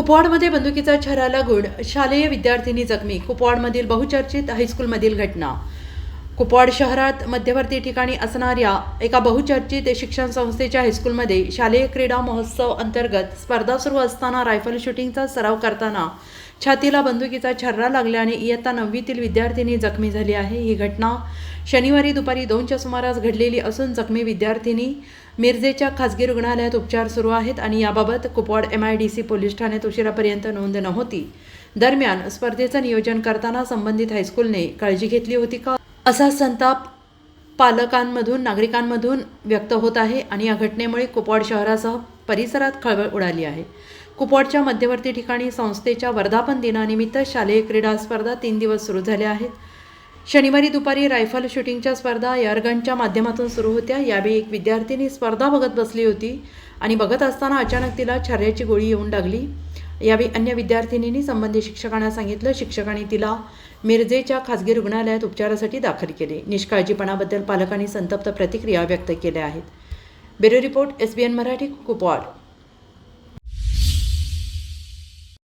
कुपवाडमध्ये बंदुकीचा छर्रा लागून शालेय विद्यार्थिनी जखमी. कुपवाडमधील बहुचर्चित हायस्कूलमधील घटना. कुपवाड शहरात मध्यवर्ती ठिकाणी असणाऱ्या एका बहुचर्चित शिक्षण संस्थेच्या हायस्कूलमध्ये शालेय क्रीडा महोत्सव अंतर्गत स्पर्धा सुरू असताना रायफल शूटिंगचा सराव करताना छातीला बंदुकीचा छर्रा लागल्याने इयत्ता 9वीतील विद्यार्थिनी जखमी झाली आहे. ही घटना शनिवारी दुपारी 2च्या सुमारास घडलेली असून जखमी विद्यार्थिनी मिरजेच्या खासगी रुग्णालयात उपचार सुरू आहेत आणि याबाबत कुपवाड MIDC पोलीस ठाण्यात उशिरापर्यंत नोंद नव्हती. दरम्यान स्पर्धेचं नियोजन करताना संबंधित हायस्कूलने काळजी घेतली होती का, असा संताप पालकांमधून नागरिकांमधून व्यक्त होत आहे आणि या घटनेमुळे कुपवाड शहरासह परिसरात खळबळ उडाली आहे. कुपवाडच्या मध्यवर्ती ठिकाणी संस्थेच्या वर्धापन दिनानिमित्त शालेय क्रीडा स्पर्धा 3 दिवस सुरू झाल्या आहेत. शनिवारी दुपारी रायफल शूटिंगच्या स्पर्धा एअरगनच्या माध्यमातून सुरू होत्या. यावेळी एक विद्यार्थिनी स्पर्धा बघत बसली होती आणि बघत असताना अचानक तिला छर्र्याची गोळी येऊन लागली. यावेळी अन्य विद्यार्थिनींनी संबंधित शिक्षकांना सांगितलं. शिक्षकांनी तिला मिरजेच्या खासगी रुग्णालयात उपचारासाठी दाखल केले. निष्काळजीपणाबद्दल पालकांनी संतप्त प्रतिक्रिया व्यक्त केल्या आहेत. Bureau report SBN Marathi, Kupwad.